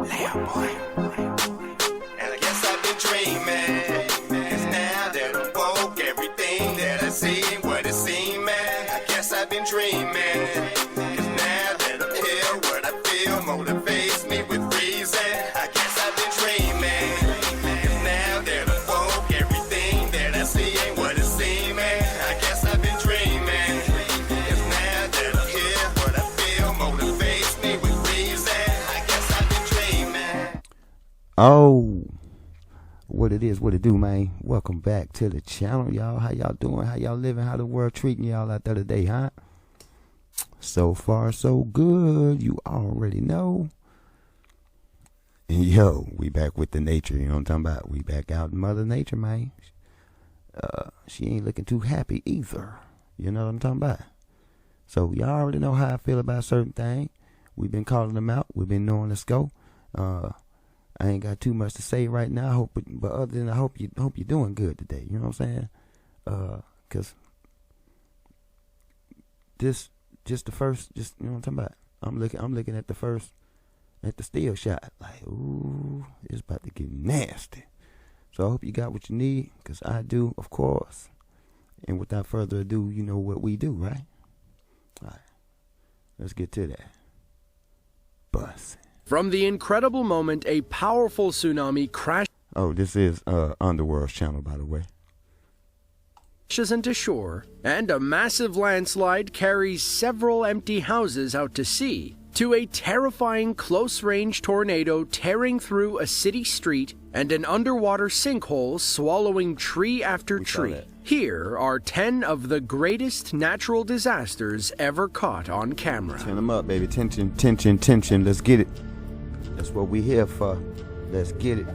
And I guess I've been dreaming. 'Cause now that I'm woke, everything that I see ain't what it seems, man. I guess I've been dreaming. 'Cause now that I'm here, what I feel motivates me with reason. I guess I've been dreaming. 'Cause now that I'm woke, everything that I see ain't what it seems, man. I guess I've been dreaming. 'Cause now that I'm here, what I feel motivates me with reason. I guess I've been dreaming. Oh, what it is, what it do, man. Welcome back to the channel, y'all. How y'all doing? How y'all living? How the world treating y'all out there today, huh? So far, so good. You already know. And yo, we back with the nature, you know what I'm talking about? We back out in Mother Nature, man. She ain't looking too happy either. You know what I'm talking about? So y'all already know how I feel about certain things. We've been calling them out. We've been knowing let's go. I ain't got too much to say right now. But other than I hope you're doing good today. You know what I'm saying? Cause just the first, you know what I'm talking about. I'm looking at the still shot. Like, ooh, it's about to get nasty. So I hope you got what you need, cause I do, of course. And without further ado, you know what we do, right? All right, let's get to that. Bustin'. From the incredible moment a powerful tsunami crashes Oh, this is Underworld's channel, by the way. into shore, and a massive landslide carries several empty houses out to sea, to a terrifying close-range tornado tearing through a city street and an underwater sinkhole swallowing tree after tree. Here are 10 of the greatest natural disasters ever caught on camera. Turn them up, baby. Tension, tension, tension. Let's get it. That's what we here for. Let's get it.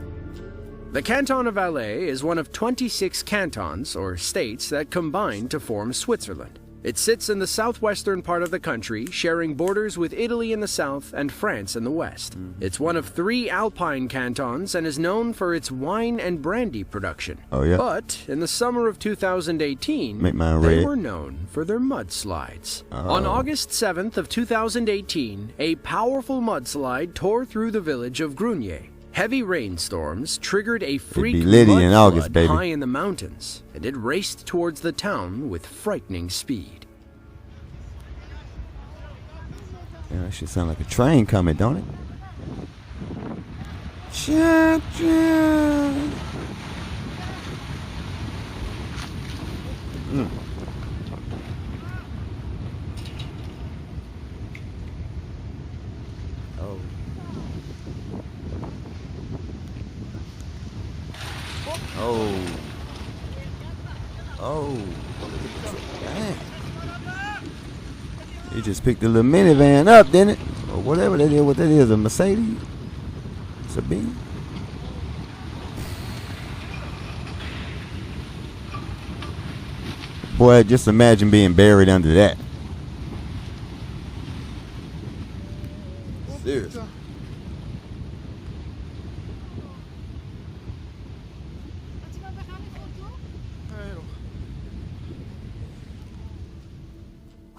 The canton of Valais is one of 26 cantons, or states, that combine to form Switzerland. It sits in the southwestern part of the country, sharing borders with Italy in the south and France in the west. It's one of 3 alpine cantons and is known for its wine and brandy production. Oh, yeah? But in the summer of 2018, Make mine they red. were known for their mudslides. On August 7th of 2018, a powerful mudslide tore through the village of Grunier. Heavy rainstorms triggered a freak litty in mud August, flood baby. high in the mountains, and it raced towards the town with frightening speed. Yeah, that shit sound like a train coming, don't it? Cha-cha. Oh. Oh. Oh. Dang. He just picked a little minivan up, didn't it? Or whatever that is, what that is, a Mercedes? It's a Beam. Boy, just imagine being buried under that. Seriously.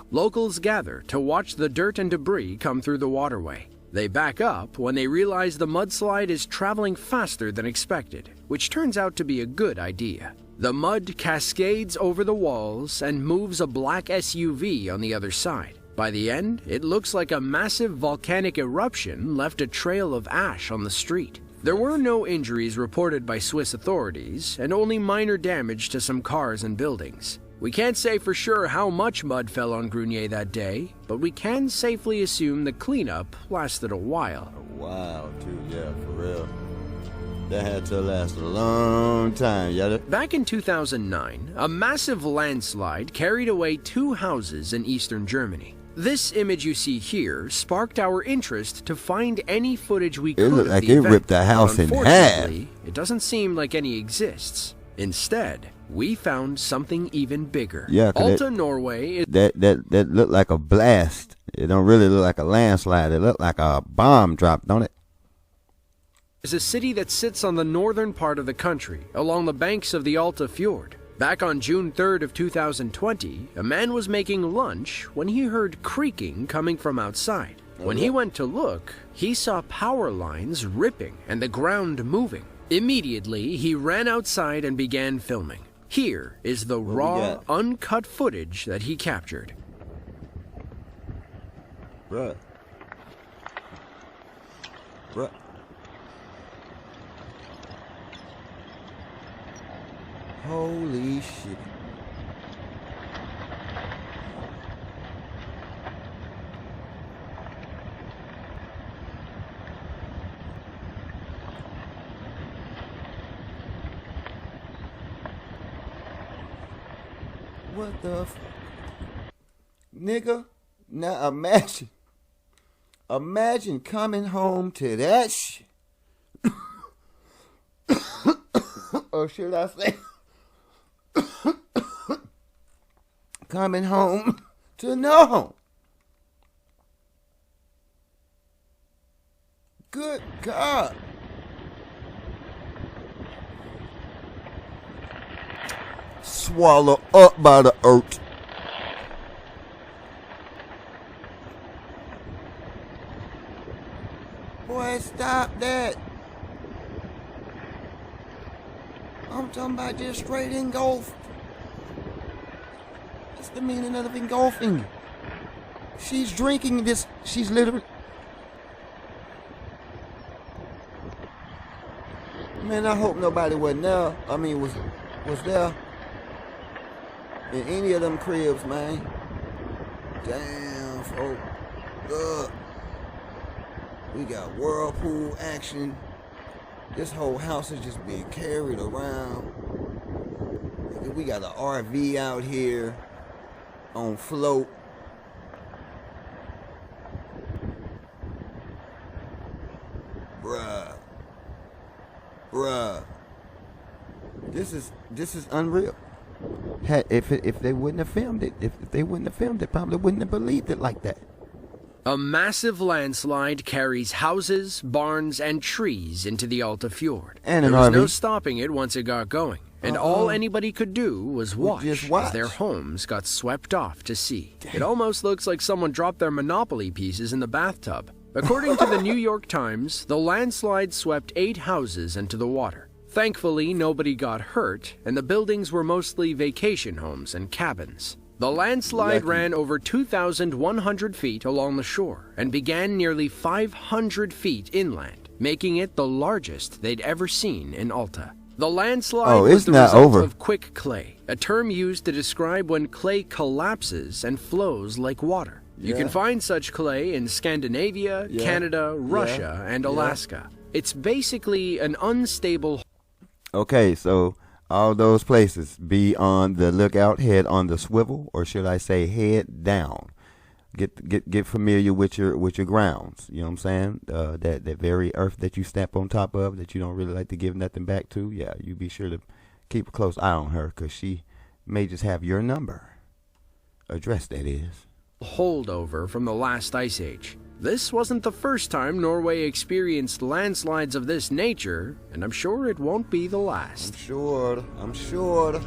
Locals gather to watch the dirt and debris come through the waterway. They back up when they realize the mudslide is traveling faster than expected, which turns out to be a good idea. The mud cascades over the walls and moves a black SUV on the other side. By the end, it looks like a massive volcanic eruption left a trail of ash on the street. There were no injuries reported by Swiss authorities, and only minor damage to some cars and buildings. We can't say for sure how much mud fell on Grunier that day, but we can safely assume the cleanup lasted a while. Wow, too, yeah, for real. That had to last a long time, yeah. Back in 2009, a massive landslide carried away 2 houses in eastern Germany. This image you see here sparked our interest to find any footage we could. It looked of like the it event, ripped the house but in half. unfortunately, it doesn't seem like any exists. Instead, we found something even bigger. Yeah, Alta, Norway that looked like a blast. It don't really look like a landslide. It looked like a bomb drop, don't it? is a city that sits on the northern part of the country, along the banks of the Alta Fjord. Back on June 3rd of 2020, a man was making lunch when he heard creaking coming from outside. When he went to look, he saw power lines ripping and the ground moving. Immediately, he ran outside and began filming. Here is the raw, uncut footage that he captured. Bruh. Holy shit. What the nigga? Now imagine coming home to that shit. Or should I say coming home to no. Good God. Swallow up by the earth. Boy, stop that. I'm talking about just straight engulfed. That's the meaning of engulfing. She's drinking this. She's literally. Man, I hope nobody wasn't there. I mean, was there in any of them cribs, man. Damn, folks. Look. We got whirlpool action. This whole house is just being carried around. We got an RV out here on float. Bruh. This is unreal. If they wouldn't have filmed it, if they wouldn't have filmed it, probably wouldn't have believed it like that. A massive landslide carries houses, barns, and trees into the Alta Fjord. And an there was RV. no stopping it once it got going, and all anybody could do was watch as their homes got swept off to sea. It almost looks like someone dropped their Monopoly pieces in the bathtub. According to the New York Times, the landslide swept 8 houses into the water. Thankfully, nobody got hurt, and the buildings were mostly vacation homes and cabins. The landslide ran over 2,100 feet along the shore and began nearly 500 feet inland, making it the largest they'd ever seen in Alta. The landslide was the result of quick clay, a term used to describe when clay collapses and flows like water. You can find such clay in Scandinavia, Canada, Russia, and Alaska. It's basically an unstable. Okay, so all those places, be on the lookout, head on the swivel, or should I say head down. Get familiar with your grounds. You know what I'm saying? That very earth that you step on top of that you don't really like to give nothing back to. Yeah, you be sure to keep a close eye on her, because she may just have your number. Address, that is. Holdover from the last ice age. This wasn't the first time Norway experienced landslides of this nature, and I'm sure it won't be the last. I'm sure.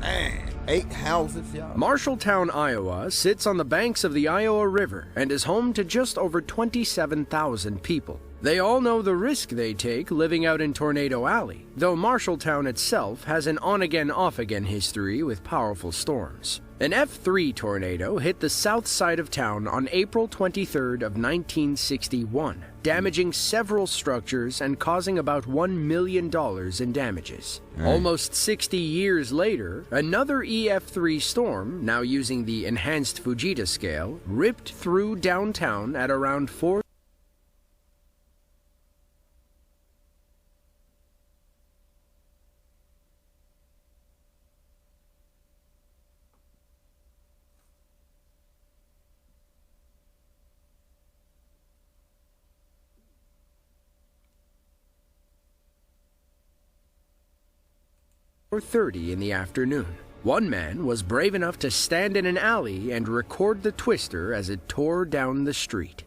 Dang, 8 houses, y'all. Marshalltown, Iowa sits on the banks of the Iowa River and is home to just over 27,000 people. They all know the risk they take living out in Tornado Alley, though Marshalltown itself has an on-again, off-again history with powerful storms. An F3 tornado hit the south side of town on April 23rd of 1961, damaging several structures and causing about $1 million in damages. Almost 60 years later, another EF3 storm, now using the enhanced Fujita scale, ripped through downtown at around 4. Or 30 in the afternoon. One man was brave enough to stand in an alley and record the twister as it tore down the street.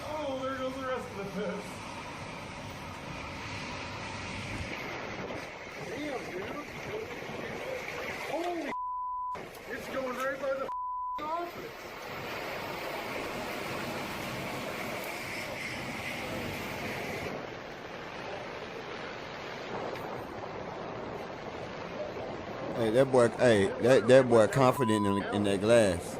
Oh, there goes the Hey, that boy. Hey, that boy confident in that glass.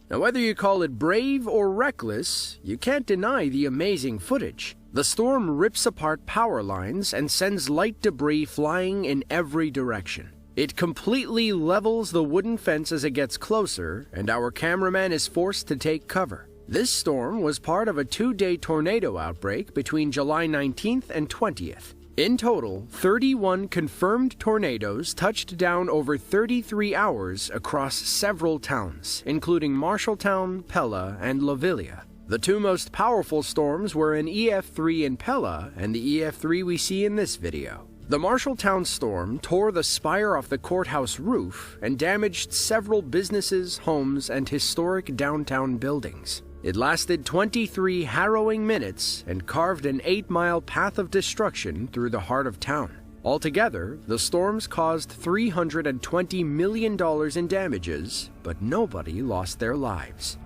Now, whether you call it brave or reckless, you can't deny the amazing footage. The storm rips apart power lines and sends light debris flying in every direction. It completely levels the wooden fence as it gets closer, and our cameraman is forced to take cover. This storm was part of a 2-day tornado outbreak between July 19th and 20th. In total, 31 confirmed tornadoes touched down over 33 hours across several towns, including Marshalltown, Pella, and Lovelia. The two most powerful storms were an EF3 in Pella and the EF3 we see in this video. The Marshalltown storm tore the spire off the courthouse roof and damaged several businesses, homes, and historic downtown buildings. It lasted 23 harrowing minutes and carved an 8-mile path of destruction through the heart of town. Altogether, the storms caused $320 million in damages, but nobody lost their lives.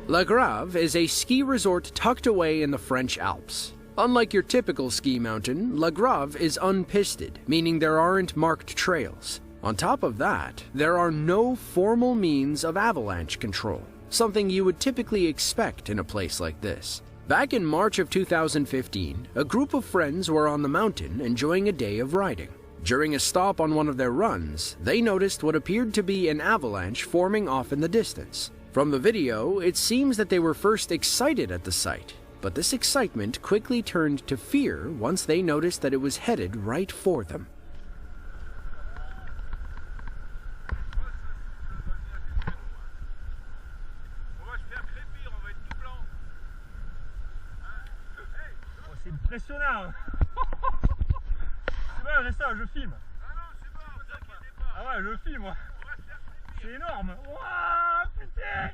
La Grave is a ski resort tucked away in the French Alps. Unlike your typical ski mountain, La Grave is unpisted, meaning there aren't marked trails. On top of that, there are no formal means of avalanche control, something you would typically expect in a place like this. Back in March of 2015, a group of friends were on the mountain enjoying a day of riding. During a stop on one of their runs, they noticed what appeared to be an avalanche forming off in the distance. From the video, it seems that they were first excited at the sight, but this excitement quickly turned to fear once they noticed that it was headed right for them. Impressionnant. C'est vrai, reste ça, je filme. Ah ouais, je filme, moi. C'est énorme. Wouah, putain.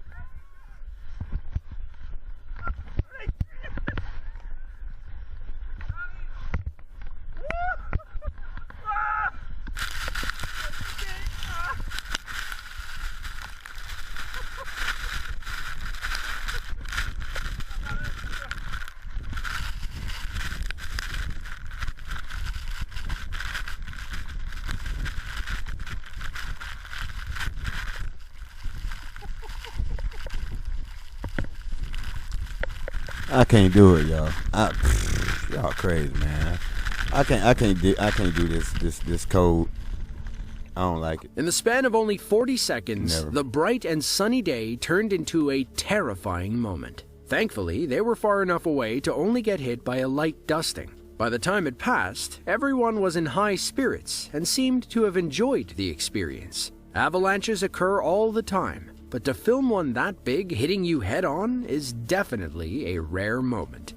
I can't do it, y'all. Y'all crazy, man. I can't do this code. I don't like it. In the span of only 40 seconds, the bright and sunny day turned into a terrifying moment. Thankfully, they were far enough away to only get hit by a light dusting. By the time it passed, everyone was in high spirits and seemed to have enjoyed the experience. Avalanches occur all the time, but to film one that big hitting you head-on is definitely a rare moment.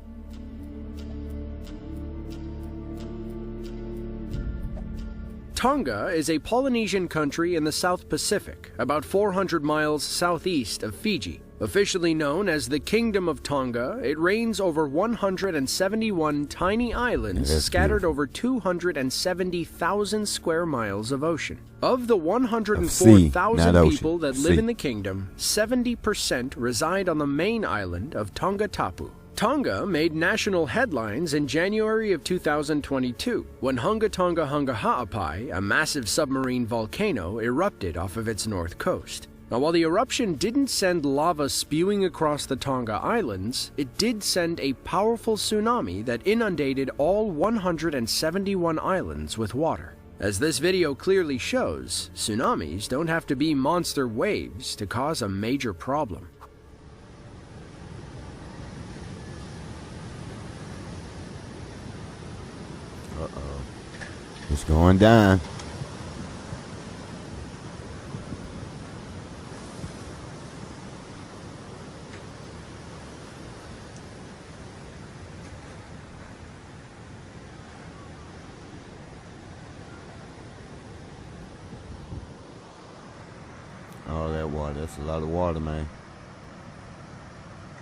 Tonga is a Polynesian country in the South Pacific, about 400 miles southeast of Fiji. Officially known as the Kingdom of Tonga, it reigns over 171 tiny islands scattered over 270,000 square miles of ocean. Of the 104,000 people that live in the kingdom, 70% reside on the main island of Tonga Tapu. Tonga made national headlines in January of 2022 when Hunga Tonga Hunga Ha'apai, a massive submarine volcano, erupted off of its north coast. Now, while the eruption didn't send lava spewing across the Tonga Islands, it did send a powerful tsunami that inundated all 171 islands with water. As this video clearly shows, tsunamis don't have to be monster waves to cause a major problem. Uh-oh. It's going down. All that water. That's a lot of water, man.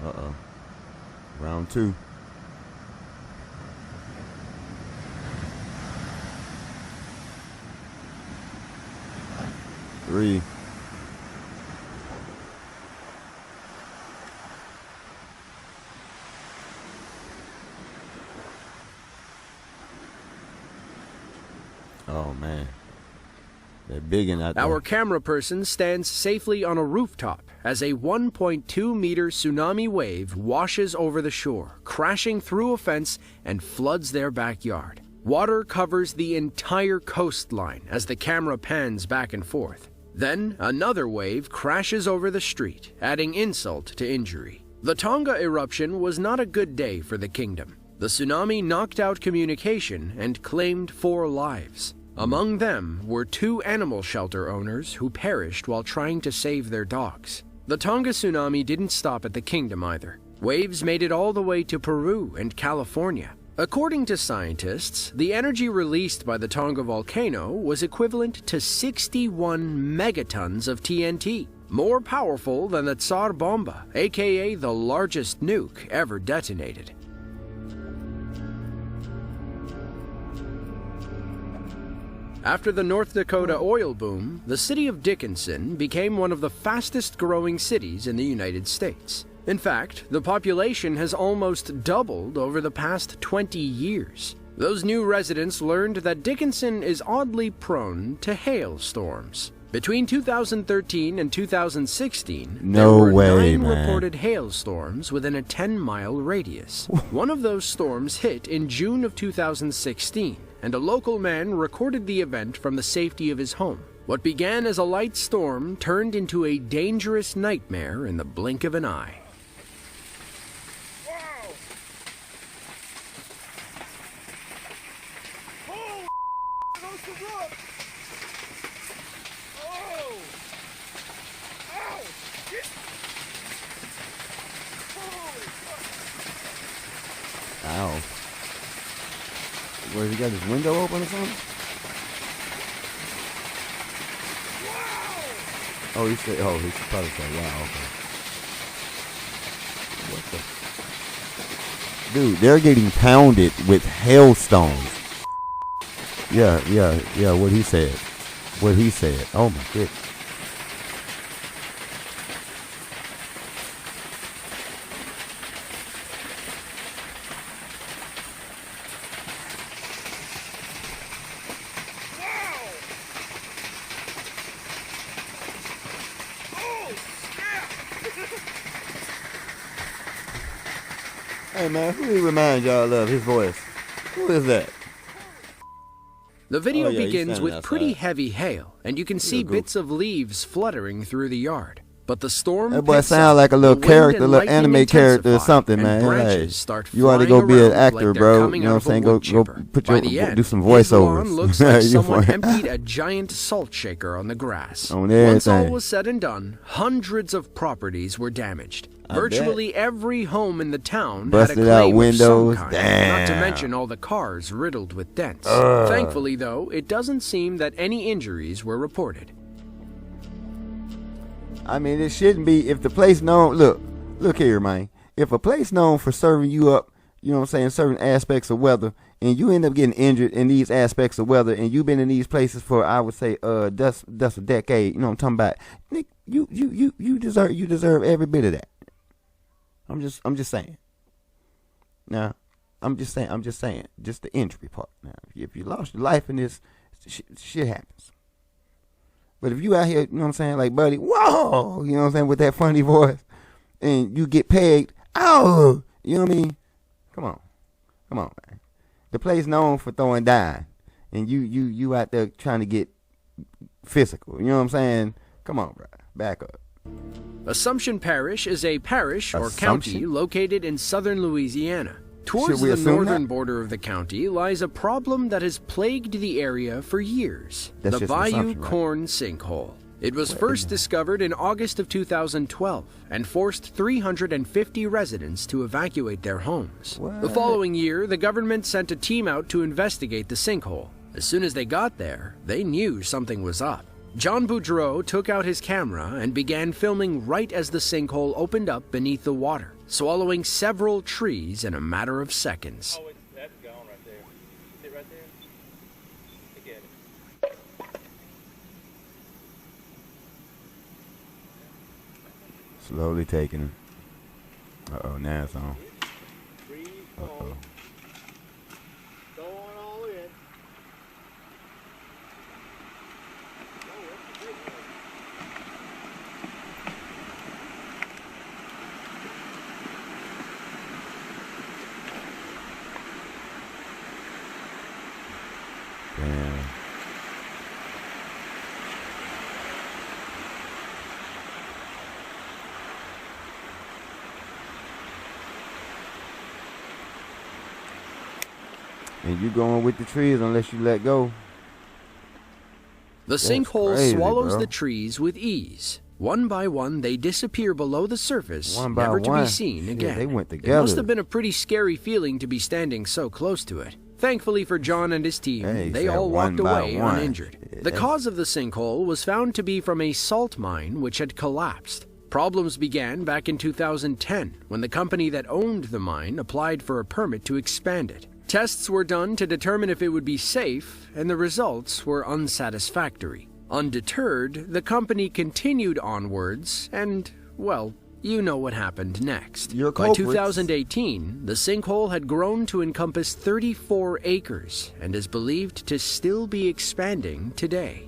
Uh-oh. Round two. 3. Oh man, they're big in out there. Our camera person stands safely on a rooftop as a 1.2-meter tsunami wave washes over the shore, crashing through a fence and floods their backyard. Water covers the entire coastline as the camera pans back and forth. Then another wave crashes over the street, adding insult to injury. The Tonga eruption was not a good day for the kingdom. The tsunami knocked out communication and claimed 4 lives. Among them were 2 animal shelter owners who perished while trying to save their dogs. The Tonga tsunami didn't stop at the kingdom either. Waves made it all the way to Peru and California. According to scientists, the energy released by the Tonga volcano was equivalent to 61 megatons of TNT, more powerful than the Tsar Bomba, aka the largest nuke ever detonated. After the North Dakota oil boom, the city of Dickinson became one of the fastest-growing cities in the United States. In fact, the population has almost doubled over the past 20 years. Those new residents learned that Dickinson is oddly prone to hailstorms. Between 2013 and 2016, there were 9 reported hailstorms within a 10-mile radius. One of those storms hit in June of 2016, and a local man recorded the event from the safety of his home. What began as a light storm turned into a dangerous nightmare in the blink of an eye. Ow. Where, he got his window open or something? Oh, he said, he should probably say, wow, okay. What the? Dude, they're getting pounded with hailstones. Yeah, what he said. Oh my goodness. Hey man, who do he remind y'all of? His voice. Who is that? The video begins with pretty heavy hail, and you can see bits of leaves fluttering through the yard. But the storm. That boy sound like a little character, a little anime character or something, man. Hey, you ought to go be an actor, bro. You know what I'm saying? Go put your do some voiceovers. Looks like someone emptied a giant salt shaker on the grass. Once all was said and done, hundreds of properties were damaged. Virtually every home in the town had a claim of some kind, not to mention all the cars riddled with dents. Thankfully, though, it doesn't seem that any injuries were reported. I mean, it shouldn't be. If the place known, look here, man. If a place known for serving you up, you know what I'm saying, certain aspects of weather, and you end up getting injured in these aspects of weather, and you've been in these places for, I would say, that's a decade. You know what I'm talking about? Nick, you deserve every bit of that. I'm just saying. Now, I'm just saying, just the injury part. Now, if you lost your life in this, shit happens. But if you out here, you know what I'm saying, like Buddy, whoa, you know what I'm saying, with that funny voice, and you get pegged, ow, you know what I mean? Come on, man. The place known for throwing down, and you out there trying to get physical. You know what I'm saying? Come on, bro, back up. Assumption Parish is a parish or county located in southern Louisiana. Towards the northern border of the county lies a problem that has plagued the area for years, the Bayou Corn Sinkhole. It was first discovered in August of 2012 and forced 350 residents to evacuate their homes. The following year, the government sent a team out to investigate the sinkhole. As soon as they got there, they knew something was up. John Boudreau took out his camera and began filming right as the sinkhole opened up beneath the water, swallowing several trees in a matter of seconds. Oh, that's gone right there. See it right there? Look at it. Slowly taking him. Uh-oh, now it's on. Free Uh-oh. fall. Go on all in. Oh, that's a big one. Damn. And you going with the trees unless you let go. The That's sinkhole crazy, swallows bro. the trees with ease. One by one, they disappear below the surface, One by never to one. be seen Shit, again. they went It together. must have been a pretty scary feeling to be standing so close to it. Thankfully for John and his team, Hey, they said all one walked by away one. uninjured. Yeah, The that's- cause of the sinkhole was found to be from a salt mine which had collapsed. Problems began back in 2010 when the company that owned the mine applied for a permit to expand it. Tests were done to determine if it would be safe, and the results were unsatisfactory. Undeterred, the company continued onwards, and, well, you know what happened next. Your By culprits. 2018, the sinkhole had grown to encompass 34 acres and is believed to still be expanding today.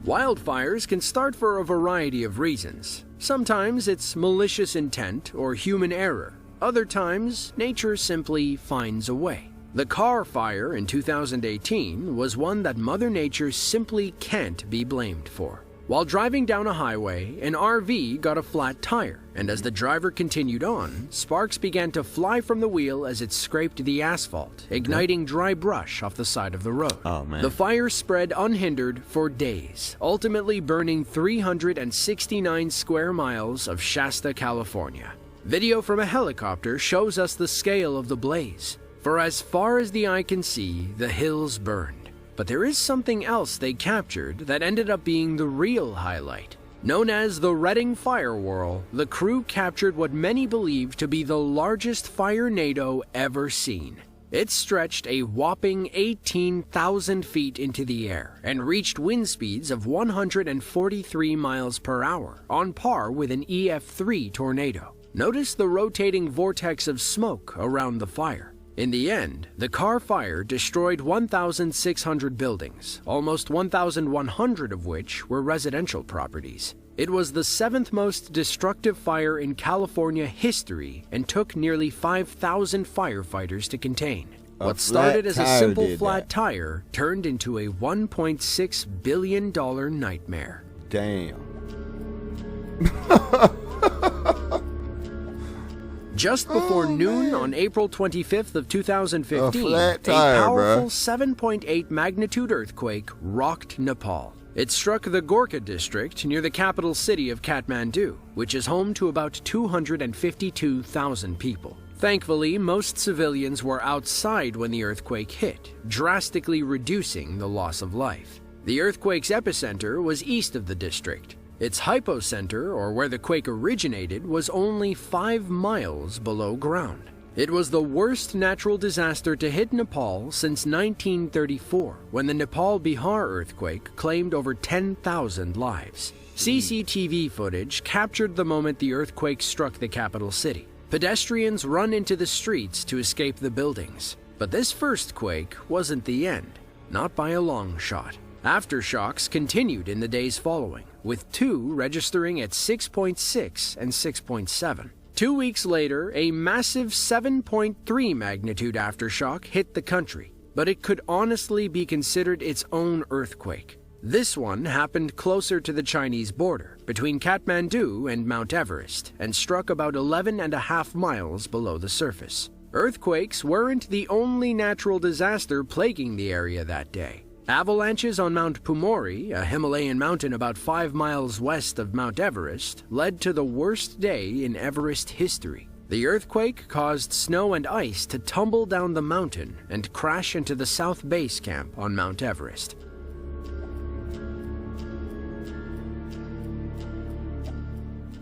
Wildfires can start for a variety of reasons. Sometimes it's malicious intent or human error. Other times, nature simply finds a way. The Carr fire in 2018 was one that Mother Nature simply can't be blamed for. While driving down a highway, an RV got a flat tire, and as the driver continued on, sparks began to fly from the wheel as it scraped the asphalt, igniting dry brush off the side of the road. Oh, man. The fire spread unhindered for days, ultimately burning 369 square miles of Shasta, California. Video from a helicopter shows us the scale of the blaze. For as far as the eye can see, the hills burned. But there is something else they captured that ended up being the real highlight. Known as the Redding Fire Whirl, the crew captured what many believe to be the largest firenado ever seen. It stretched a whopping 18,000 feet into the air and reached wind speeds of 143 miles per hour, on par with an EF3 tornado. Notice the rotating vortex of smoke around the fire. In the end, the Carr fire destroyed 1,600 buildings, almost 1,100 of which were residential properties. It was the 7th most destructive fire in California history and took nearly 5,000 firefighters to contain. What started as a simple flat tire turned into a $1.6 billion nightmare. Damn. Just before noon on April 25th of 2015, flat tire, a powerful bruh. 7.8 magnitude earthquake rocked Nepal. It struck the Gorkha district near the capital city of Kathmandu, which is home to about 252,000 people. Thankfully, most civilians were outside when the earthquake hit, drastically reducing the loss of life. The earthquake's epicenter was east of the district. Its hypocenter, or where the quake originated, was only 5 miles below ground. It was the worst natural disaster to hit Nepal since 1934, when the Nepal-Bihar earthquake claimed over 10,000 lives. CCTV footage captured the moment the earthquake struck the capital city. Pedestrians run into the streets to escape the buildings. But this first quake wasn't the end, not by a long shot. Aftershocks continued in the days following, with 2 registering at 6.6 and 6.7. 2 weeks later, a massive 7.3 magnitude aftershock hit the country, but it could honestly be considered its own earthquake. This one happened closer to the Chinese border, between Kathmandu and Mount Everest, and struck about 11.5 miles below the surface. Earthquakes weren't the only natural disaster plaguing the area that day. Avalanches on Mount Pumori, a Himalayan mountain about 5 miles west of Mount Everest, led to the worst day in Everest history. The earthquake caused snow and ice to tumble down the mountain and crash into the south base camp on Mount Everest.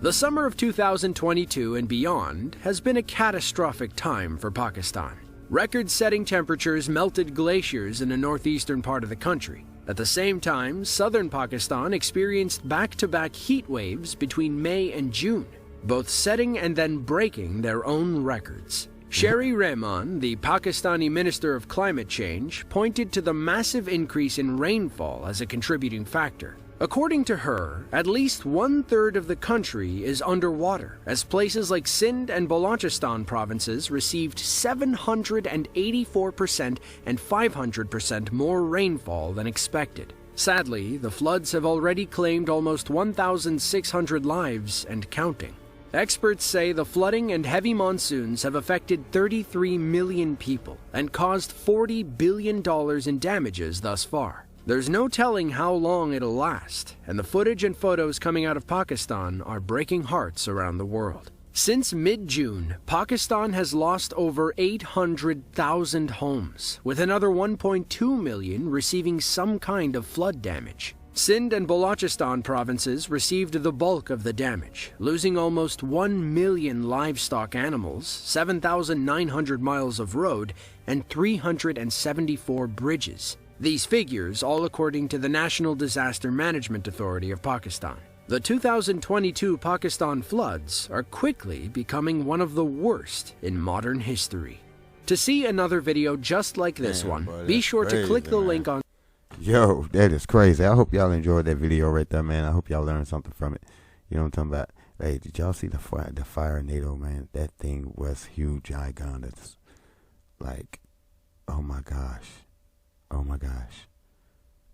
The summer of 2022 and beyond has been a catastrophic time for Pakistan. Record-setting temperatures melted glaciers in the northeastern part of the country. At the same time, southern Pakistan experienced back-to-back heat waves between May and June, both setting and then breaking their own records. Sherry Rehman, the Pakistani Minister of Climate Change, pointed to the massive increase in rainfall as a contributing factor. According to her, at least 1/3 of the country is underwater, as places like Sindh and Balochistan provinces received 784% and 500% more rainfall than expected. Sadly, the floods have already claimed almost 1,600 lives and counting. Experts say the flooding and heavy monsoons have affected 33 million people and caused $40 billion in damages thus far. There's no telling how long it'll last, and the footage and photos coming out of Pakistan are breaking hearts around the world. Since mid-June, Pakistan has lost over 800,000 homes, with another 1.2 million receiving some kind of flood damage. Sindh and Balochistan provinces received the bulk of the damage, losing almost 1 million livestock animals, 7,900 miles of road, and 374 bridges. These figures all according to the National Disaster Management Authority of Pakistan. The 2022 Pakistan floods are quickly becoming one of the worst in modern history. To see another video just like this one, be sure to click the link on. Yo, that is crazy. I hope y'all enjoyed that video right there, man. I hope y'all learned something from it. You know what I'm talking about? Hey, did y'all see the fire NATO, man? That thing was huge, gigantic. Like, oh my gosh. Oh my gosh.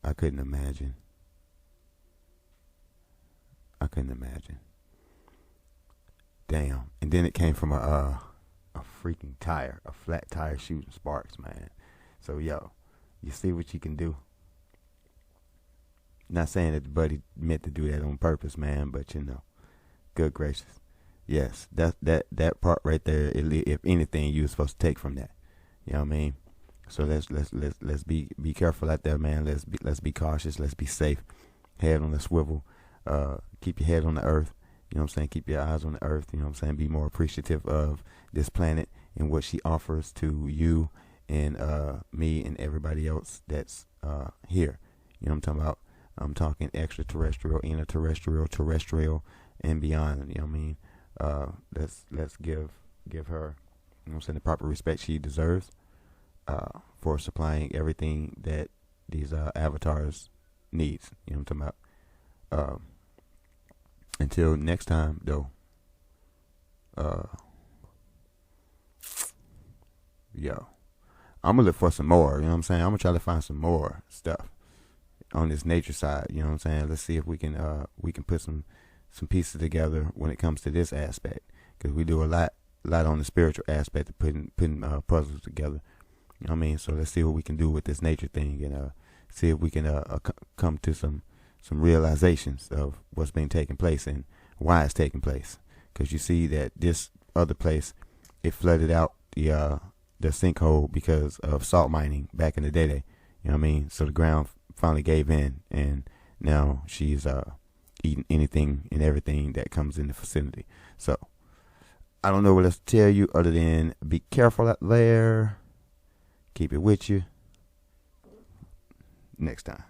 I couldn't imagine. I couldn't imagine. Damn. And then it came from a freaking tire, a flat tire shooting sparks, man. So, yo, you see what you can do? Not saying that the buddy meant to do that on purpose, man, but you know, good gracious, yes, that part right there. If anything, you were supposed to take from that. You know what I mean? So let's be careful out there, man. Let's be cautious. Let's be safe. Head on the swivel. Keep your head on the earth. You know what I'm saying? Keep your eyes on the earth. You know what I'm saying? Be more appreciative of this planet and what she offers to you and me and everybody else that's here. You know what I'm talking about? I'm talking extraterrestrial, interterrestrial, terrestrial, and beyond. You know what I mean? Let's give her, you know what I'm saying, the proper respect she deserves for supplying everything that these avatars needs. You know what I'm talking about? Until next time, though. Yo, I'm gonna look for some more. You know what I'm saying? I'm gonna try to find some more stuff on this nature side. You know what I'm saying? Let's see if we can put some pieces together when it comes to this aspect, because we do a lot on the spiritual aspect of putting puzzles together. You know what I mean? So let's see what we can do with this nature thing, and see if we can come to some realizations of what's been taking place and why it's taking place. Because you see that this other place, it flooded out the sinkhole because of salt mining back in the day. You know what I mean? So the ground finally gave in, and now she's eating anything and everything that comes in the vicinity. So I don't know what else to tell you other than be careful out there. Keep it with you. Next time.